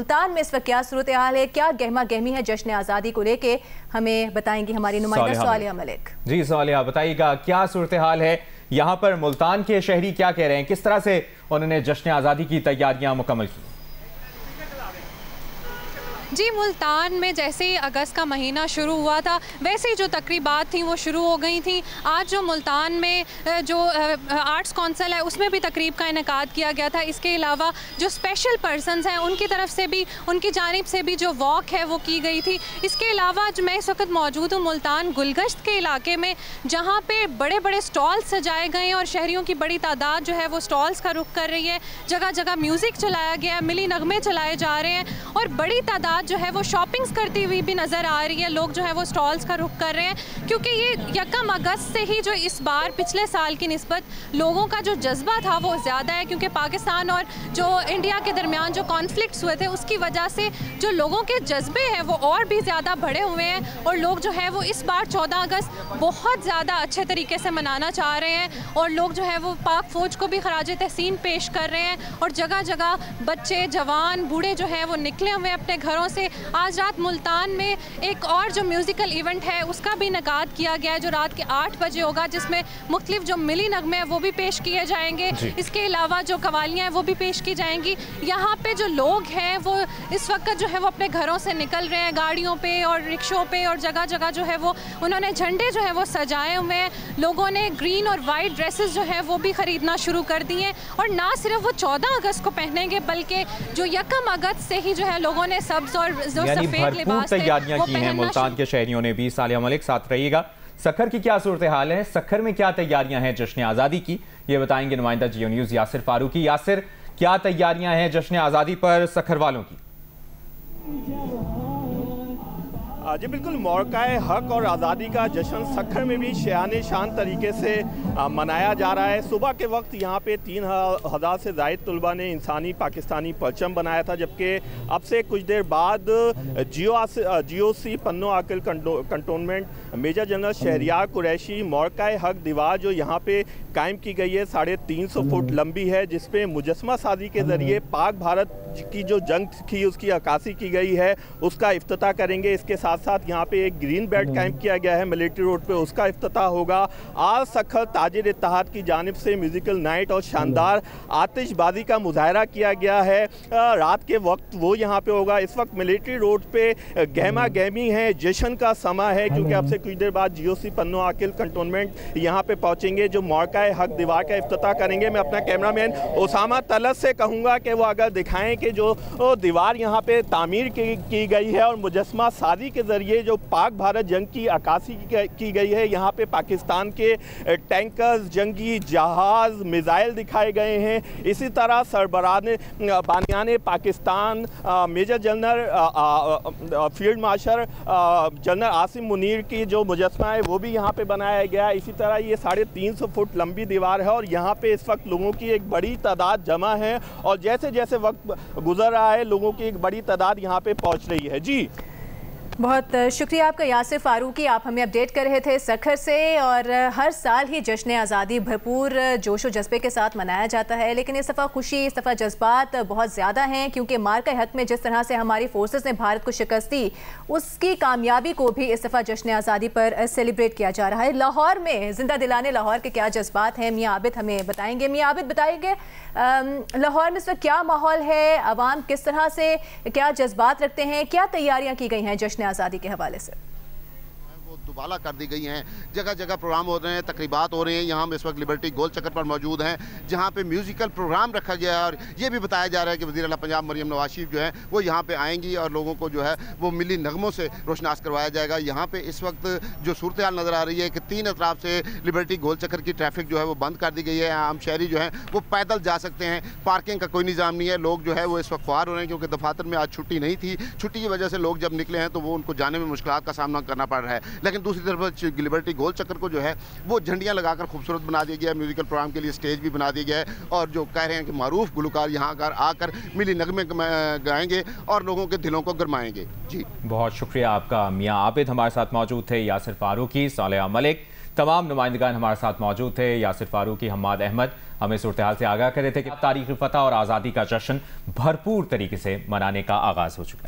मुल्तान में इस वक्त क्या सूरत हाल है, क्या गहमा गहमी है जश्न आज़ादी को लेके, हमें बताएंगी हमारी नुमाइंदा सालिया मलिक। जी सालिया, बताइएगा क्या सूरत हाल है यहाँ पर, मुल्तान के शहरी क्या कह रहे हैं, किस तरह से उन्होंने जश्न आज़ादी की तैयारियां मुकम्मल की? जी, मुल्तान में जैसे ही अगस्त का महीना शुरू हुआ था वैसे ही जो तकरीबात थी वो शुरू हो गई थी। आज जो मुल्तान में जो आर्ट्स कौंसिल है उसमें भी तकरीब का इनेकाद किया गया था। इसके अलावा जो स्पेशल पर्सनस हैं उनकी तरफ से भी, उनकी जानिब से भी जो वॉक है वो की गई थी। इसके अलावा जो मैं इस वक्त मौजूद हूँ मुल्तान गुलगश्त के इलाके में, जहाँ पे बड़े बड़े स्टॉल्स सजाए गए हैं और शहरियों की बड़ी तादाद जो है वो स्टॉल्स का रुख कर रही है। जगह जगह म्यूज़िक चलाया गया है, मिली नगमे चलाए जा रहे हैं और बड़ी तादाद जो है वो शॉपिंग्स करती हुई भी नज़र आ रही है। लोग जो है वो स्टॉल्स का रुख कर रहे हैं क्योंकि ये 1 अगस्त से ही जो इस बार पिछले साल की निस्बत लोगों का जो जज्बा था वो ज़्यादा है, क्योंकि पाकिस्तान और जो इंडिया के दरमियान जो कॉन्फ्लिक्ट्स हुए थे उसकी वजह से जो लोगों के जज्बे हैं वो और भी ज़्यादा बढ़े हुए हैं और लोग जो है वो इस बार 14 अगस्त बहुत ज़्यादा अच्छे तरीके से मनाना चाह रहे हैं और लोग जो है वो पाक फ़ौज को भी खराज तहसीन पेश कर रहे हैं और जगह जगह बच्चे, जवान, बूढ़े जो है वो निकले हुए अपने घरों से। आज रात मुल्तान में एक और जो म्यूज़िकल इवेंट है उसका भी इनेकाद किया गया है जो रात के 8 बजे होगा, जिसमें मुख्तलिफ जो मिली नगमे हैं वो भी पेश किए जाएंगे। इसके अलावा जो कवालियाँ हैं वो भी पेश की जाएंगी। यहाँ पे जो लोग हैं वो इस वक्त जो है वो अपने घरों से निकल रहे हैं गाड़ियों पे और रिक्शों पे और जगह जगह जो है वो उन्होंने झंडे जो है वो सजाए हुए हैं। लोगों ने ग्रीन और वाइट ड्रेसेस जो है वो भी ख़रीदना शुरू कर दी हैं और ना सिर्फ वो 14 अगस्त को पहनेंगे बल्कि जो 1 अगस्त से ही जो है लोगों ने सब्ज़ और जो सफ़ेद लिबास तैयारियां की हैं मुल्तान के शहरियों ने भी। सालिया मलिक साथ रहिएगा। सखर की क्या सूरत हाल है, सखर में क्या तैयारियां हैं जश्न आज़ादी की, ये बताएंगे नुमाइंदा जियो न्यूज़ यासिर फारूकी। यासिर, क्या तैयारियां हैं जश्न आज़ादी पर सखर वालों की? जी बिल्कुल, मौक़ा-ए हक और आज़ादी का जश्न सखर में भी शान शान तरीके से मनाया जा रहा है। सुबह के वक्त यहाँ पे 3000 से ज़ायद तलबा ने इंसानी पाकिस्तानी परचम बनाया था, जबकि अब से कुछ देर बाद GOC Pano Aqil cantonment major general Shahryar Qureshi मौक़ा-ए हक दीवार जो यहाँ पे कायम की गई है 350 फुट लंबी है, जिसपे मुजस्मा साजी के ज़रिए पाक भारत की जो जंग थी उसकी अक्कासी की गई है, उसका इफ्तिताह करेंगे। इसके साथ साथ यहाँ पे एक ग्रीन बेल्ट कायम किया गया है मिलिट्री रोड पे, उसका इफ्तिताह होगा। आज सखर ताजिर इत्तेहाद की जानिब से म्यूज़िकल नाइट और शानदार आतिशबाजी का मुजाहरा किया गया है रात के वक्त, वो यहाँ पे होगा। इस वक्त मिलिट्री रोड पे गहमा गहमी है, जश्न का समय है, क्योंकि अब से कुछ देर बाद GOC पन्नो आकिल कंटोनमेंट यहाँ पे पहुँचेंगे जो मौक़ा-ए हक दीवार का इफ्तिताह करेंगे। मैं अपना कैमरामैन उसामा तलत से कहूँगा कि वो अगर दिखाएँ कि जो दीवार यहाँ पे तामीर की गई है और मुजस्मा साजी के ज़रिए जो पाक भारत जंग की अक्कासी की गई है, यहाँ पे पाकिस्तान के टैंकर्स, जंगी जहाज़, मिज़ाइल दिखाए गए हैं। इसी तरह बानियान Pakistan major general field marshal general Asim Munir की जो मुजस्मा है वो भी यहाँ पे बनाया गया है। इसी तरह ये 350 फुट लंबी दीवार है और यहाँ पे इस वक्त लोगों की एक बड़ी तादाद जमा है और जैसे जैसे वक्त गुजर रहा है लोगों की एक बड़ी तादाद यहाँ पे पहुँच रही है। जी बहुत शुक्रिया आपका यासिर फारूकी, आप हमें अपडेट कर रहे थे सखर से। और हर साल ही जश्न आज़ादी भरपूर जोश व जज्बे के साथ मनाया जाता है, लेकिन इस दफ़ा खुशी, इस दफ़ा जज्बात बहुत ज़्यादा हैं, क्योंकि मार्का हक में जिस तरह से हमारी फोर्सेस ने भारत को शिकस्त दी उसकी कामयाबी को भी इस दफ़ा जश्न आज़ादी पर सेलिब्रेट किया जा रहा है। लाहौर में जिंदा दिलाने लाहौर के क्या जज्बात हैं, मियाँ आबिद हमें बताएंगे। मियाँ आबिद, बताएंगे लाहौर में इस वक्त क्या माहौल है, आवाम किस तरह से क्या जज्बात रखते हैं, क्या तैयारियाँ की गई हैं जश्न आज़ादी के हवाले से? दुबाला कर दी गई हैं, जगह जगह प्रोग्राम हो रहे हैं, तकरीबात हो रही हैं। यहाँ हम इस वक्त लिबर्टी गोल चक्कर पर मौजूद हैं जहाँ पे म्यूज़िकल प्रोग्राम रखा गया है और ये भी बताया जा रहा है कि वज़ीर आला पंजाब मरियम नवाज शरीफ जो है वो यहाँ पे आएंगी और लोगों को जो है वो मिली नगमों से रोशनास करवाया जाएगा। यहाँ पे इस वक्त जो सूरत हाल नज़र आ रही है कि 3 अतराफ से लिबर्टी गोल चक्कर की ट्रैफिक जो है वो बंद कर दी गई है। आम शहरी जो है वो पैदल जा सकते हैं, पार्किंग का कोई निज़ाम नहीं है। लोग जो है वो इस वक्त ख्वार हो रहे हैं क्योंकि दफातर में आज छुट्टी नहीं थी, छुट्टी की वजह से लोग जब निकले हैं तो वो उनको जाने में मुश्किलात का सामना करना पड़ रहा है। लेकिन दूसरी तरफ लिबर्टी गोल चक्कर को जो है वो झंडियां लगाकर खूबसूरत बना दिया गया है, म्यूजिकल प्रोग्राम के लिए स्टेज भी बना दिया गया है और जो कह रहे हैं कि मारूफ गुलकार यहाँ आकर मिली नगमे गाएंगे और लोगों के दिलों को गरमाएंगे। जी बहुत शुक्रिया आपका मियाँ आबिद, हमारे साथ मौजूद थे यासिर फारूकी, सालिया मलिक, तमाम नुमाइंदगान हमारे साथ मौजूद थे, यासिर फारूकी, हम्माद अहमद, हमें सूरत हाल से आगाह कर रहे थे कि तारीख फतह और आज़ादी का जश्न भरपूर तरीके से मनाने का आगाज हो चुका है।